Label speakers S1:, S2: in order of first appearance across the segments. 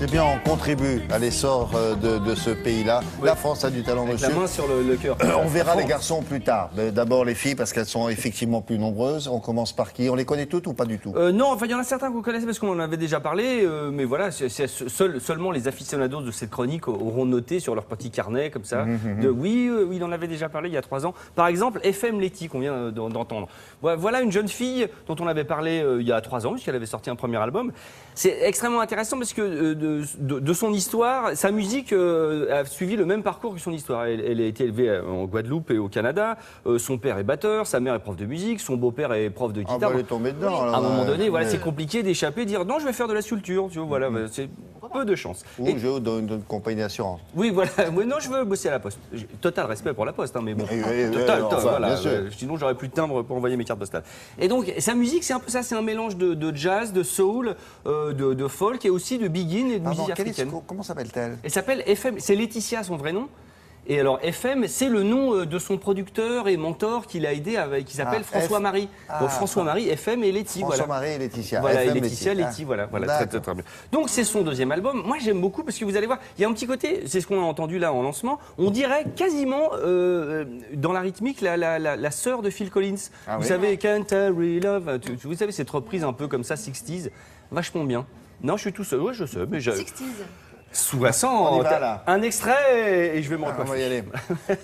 S1: C'est bien, on contribue à l'essor de ce pays-là.
S2: Oui.
S1: La France a du talent,
S2: Avec
S1: monsieur.
S2: la main sur le cœur.
S1: On verra les garçons plus tard. Mais d'abord les filles, parce qu'elles sont effectivement plus nombreuses. On commence par qui? On les connaît toutes ou pas du tout?
S2: Non, enfin, il y en a certains que vous connaissez parce qu'on en avait déjà parlé, mais voilà, seulement les aficionados de cette chronique auront noté sur leur petit carnet, comme ça. Oui, il en avait déjà parlé il y a 3 ans. Par exemple, FM Letty, qu'on vient d'entendre. Voilà une jeune fille dont on avait parlé il y a 3 ans, puisqu'elle avait sorti un premier album. C'est extrêmement intéressant parce que de son histoire, sa musique a suivi le même parcours que son histoire. Elle a été élevée en Guadeloupe et au Canada. Son père est batteur, sa mère est prof de musique, son beau-père est prof de guitare.
S1: Ah bah, elle est tombée dedans. Alors,
S2: À un moment donné, voilà,
S1: mais-
S2: c'est compliqué d'échapper, dire non, je vais faire de la sculpture. Tu vois, voilà, c'est peu de chance.
S1: Ou je donne une compagnie d'assurance.
S2: Oui, voilà. Oui, non, je veux bosser à la Poste. Total respect pour la Poste, hein, mais bon.
S1: Oui, enfin,
S2: Voilà,
S1: bien sûr.
S2: sinon, j'aurais plus de timbre pour envoyer mes cartes postales. Et donc, sa musique, c'est un peu ça, c'est un mélange de jazz, de soul, de folk et aussi de biguine et de
S1: Pardon,
S2: musique africaine.
S1: comment s'appelle-t-elle?
S2: Elle s'appelle FM, c'est Laetitia son vrai nom. Et alors FM, c'est le nom de son producteur et mentor qui l'a aidé, qui s'appelle François-Marie. Donc François-Marie, FM et Letty.
S1: François-Marie et Laetitia.
S2: Voilà, et
S1: FM
S2: Laetitia, Letty, voilà, très bien. Donc c'est son deuxième album. Moi j'aime beaucoup parce que vous allez voir, il y a un petit côté, c'est ce qu'on a entendu là en lancement, on dirait quasiment dans la rythmique la sœur de Phil Collins.
S1: Ah
S2: vous
S1: oui.
S2: savez, Can't I Love, vous savez cette reprise un peu comme ça, 60s, vachement bien. Non, je suis tout seul, ouais, je sais, mais j'ai...
S3: 60s.
S2: 60,
S1: On y va, là.
S2: un extrait et je vais me
S1: On
S2: recoiffer.
S1: va y aller.
S3: I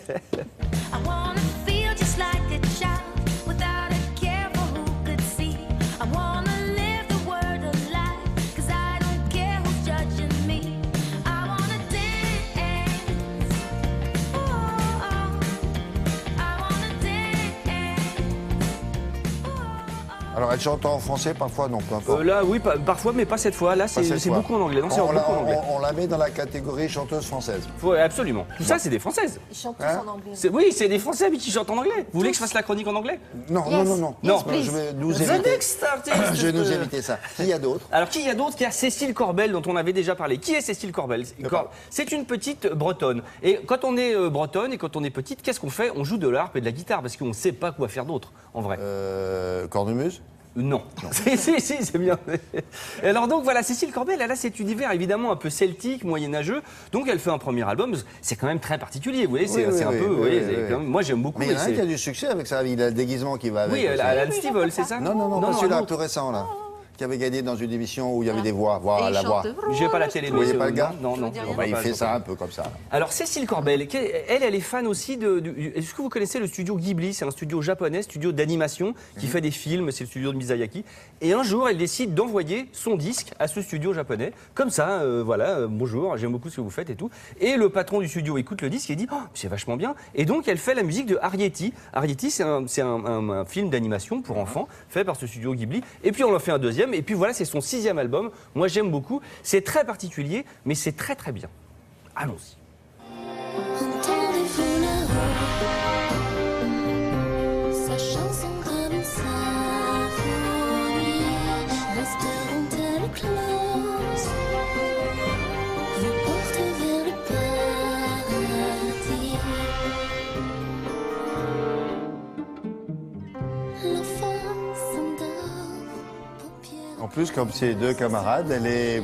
S3: wanna feel just like a child without a care for who could see. I wanna live the word of life, 'cause I don't care who's judging me. I wanna dance. Oh, I wanna dance.
S1: Alors, elle chante en français, parfois non, peu importe.
S2: Là, oui, parfois, mais pas cette fois. Là,
S1: Pas cette
S2: c'est
S1: fois.
S2: beaucoup en anglais. Non, c'est
S1: on,
S2: beaucoup en anglais.
S1: on la met dans la catégorie chanteuse française.
S2: Absolument. Tout ça, c'est des Françaises.
S3: Ils chantent tous
S1: Hein
S3: en anglais.
S2: Oui, c'est des Français mais qui chantent en anglais. Vous voulez que je fasse la chronique en anglais?
S1: Non,
S3: Yes.
S1: non.
S3: Yes,
S1: Je vais nous
S2: The
S1: éviter.
S2: next artist.
S1: Je vais nous éviter ça. Qui y a d'autres?
S2: Alors, qui y a d'autres? Il y a Cécile Corbel, dont on avait déjà parlé. Qui est Cécile Corbel? C'est une petite bretonne. Et quand on est bretonne et quand on est petite, qu'est-ce qu'on fait? On joue de l'harpe et de la guitare parce qu'on ne sait pas quoi faire d'autre, en vrai.
S1: Cornemuse?
S2: Non. si, c'est bien. Et alors donc voilà, Cécile Corbel, elle a cet univers évidemment un peu celtique, moyenâgeux. Donc elle fait un premier album. C'est quand même très particulier, vous voyez. C'est
S1: Oui,
S2: un
S1: oui,
S2: peu.
S1: oui,
S2: vous voyez,
S1: oui,
S2: c'est
S1: oui.
S2: quand même- moi j'aime beaucoup.
S1: Mais il y en a un
S2: c'est-
S1: qui a du succès avec ça. Il a le déguisement qui va avec.
S2: Oui,
S1: aussi.
S2: Alan Stivell, c'est ça?
S1: Non, pas celui-là,
S2: un
S1: le
S2: autre.
S1: tout récent, là. Qui avait gagné dans une émission où il y avait des voix.
S3: Et
S1: Voilà,
S3: ils
S1: la voix.
S3: chantent.
S2: J'ai pas la télé.
S1: Vous voyez
S2: mais
S1: pas le gars?
S2: Non.
S3: Je veux dire,
S1: Bon, bah, il
S2: pas,
S1: fait
S2: je
S1: ça
S2: vois
S1: un peu comme ça.
S2: Alors Cécile Corbel, elle est fan aussi est-ce que vous connaissez le studio Ghibli? C'est un studio japonais, studio d'animation qui fait des films, c'est le studio de Miyazaki. Et un jour, elle décide d'envoyer son disque à ce studio japonais. Comme ça, bonjour, j'aime beaucoup ce que vous faites et tout. Et le patron du studio écoute le disque et dit, oh, c'est vachement bien. Et donc elle fait la musique de Arrietty. Arrietty, c'est un film d'animation pour enfants fait par ce studio Ghibli. Et puis on en fait un deuxième. Et puis voilà, c'est son 6e album. Moi, j'aime beaucoup. C'est très particulier, mais c'est très très bien. Allons-y.
S4: Entendez-vous là-haut sa chanson comme une symphonie, l'espérons-elle close vous porte vers le paradis. L'enfant s'endort, paupières.
S1: En plus, comme ses deux camarades, elle est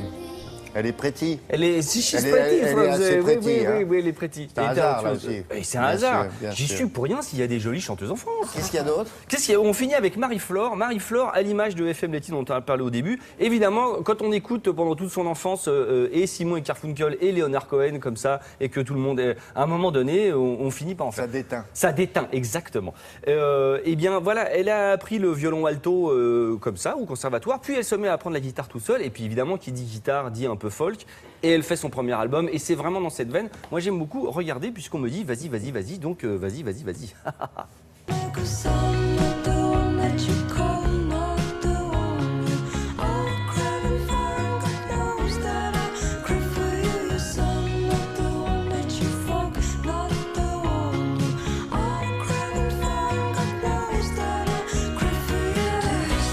S1: pretty.
S2: Elle est, si she's
S1: Elle est-
S2: pretty,
S1: elle est
S2: Franz,
S1: assez
S2: oui,
S1: pretty,
S2: oui,
S1: hein.
S2: oui, elle est pretty.
S1: C'est un
S2: Et
S1: hasard,
S2: tu-
S1: là aussi.
S2: et c'est un
S1: Bien
S2: hasard.
S1: sûr, bien
S2: J'y
S1: sûr.
S2: suis pour rien s'il y a des jolies chanteuses en France.
S1: Qu'est-ce qu'il y a d'autre?
S2: On finit avec Marie-Flore. Marie-Flore, à l'image de FM Letty dont on a parlé au début. Évidemment, quand on écoute pendant toute son enfance et Simon et Garfunkel et Leonard Cohen comme ça, et que tout le monde à un moment donné, on finit par en faire.
S1: Ça déteint.
S2: Ça déteint, exactement. Eh bien, voilà, elle a appris le violon alto comme ça, au conservatoire, puis elle se met à apprendre la guitare tout seul, et puis évidemment, qui dit guitare, dit un peu folk, et elle fait son premier album, et c'est vraiment dans cette veine. Moi, j'aime beaucoup regarder, puisqu'on me dit, vas-y, donc vas-y.
S4: Like a song, not the one that you call, not the one you are craving for. And God knows that I crave for you. Your song, not the one that you folk, not the one you are craving for. And God knows that I crave for you.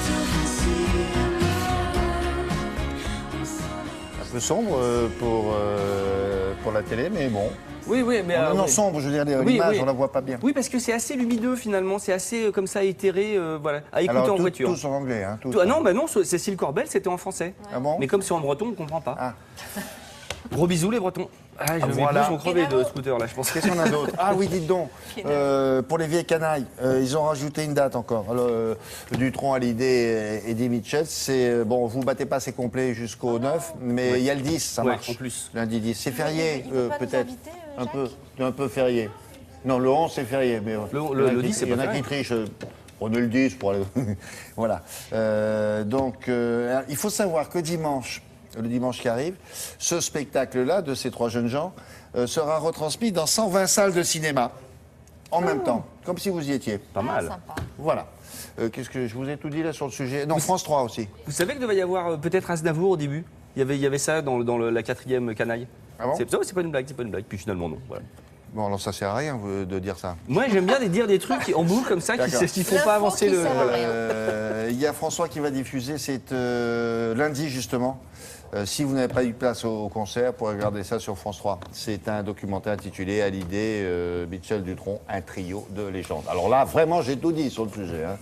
S4: Still can see
S1: Un peu sombre pour la télé, mais bon.
S2: Oui, oui, mais
S1: Non,
S2: oui.
S1: sombre, je veux dire,
S2: Oui,
S1: l'image,
S2: oui.
S1: on la voit pas bien.
S2: Oui, parce que c'est assez lumineux finalement, c'est assez comme ça éthéré, voilà, à écouter
S1: Alors,
S2: en voiture.
S1: tous en anglais, hein, tous.
S2: Ah non, bah non, Cécile Corbel, c'était en français.
S1: Ah bon?
S2: Mais comme c'est en breton, on comprend pas.
S1: Ah.
S2: Gros bisous les Bretons. Ah, mes
S1: voilà.
S2: bouches vont crever de scooter là, je pense.
S1: Qu'est-ce qu'on a d'autre? Ah oui, dites donc, pour les vieilles canailles, ils ont rajouté une date encore. Alors, Dutronc, Hallyday et Eddie Mitchell, c'est, bon, vous battez pas, c'est complet jusqu'au 9, mais il y a le 10, ça
S2: Ouais,
S1: marche.
S2: en plus.
S1: Lundi 10, c'est férié,
S5: il peut pas nous
S1: peut-être.
S5: inviter,
S1: Un peu férié. Non, le 11, c'est férié. Mais
S2: Le 10, c'est
S1: il y en
S2: pas
S1: a qui
S2: férié.
S1: trichent. Prenez le 10 pour aller. Voilà. Il faut savoir que dimanche, le dimanche qui arrive, ce spectacle-là de ces trois jeunes gens sera retransmis dans 120 salles de cinéma en même temps, comme si vous y étiez.
S2: Pas mal.
S5: Sympa.
S1: Voilà. Qu'est-ce que je vous ai tout dit là sur le sujet? Non, France 3 aussi.
S2: Vous savez qu'il devait y avoir peut-être Aznavour au début. Il y avait ça dans la 4e canaille.
S1: Ah bon?
S2: C'est pas une blague, c'est pas une blague. Puis finalement non. Voilà.
S1: Bon, alors ça sert à rien de dire ça.
S2: Moi j'aime bien dire des trucs en boucle comme ça
S1: D'accord.
S2: qui font
S5: L'info
S2: pas avancer
S5: qui
S2: le.
S5: sert à
S2: voilà.
S5: rien.
S1: Il y a François qui va diffuser, c'est lundi justement. Si vous n'avez pas eu place au concert, pour regarder ça sur France 3. C'est un documentaire intitulé Hallyday, Mitchell, Dutronc, un trio de légendes. Alors là, vraiment, j'ai tout dit sur le sujet. Hein.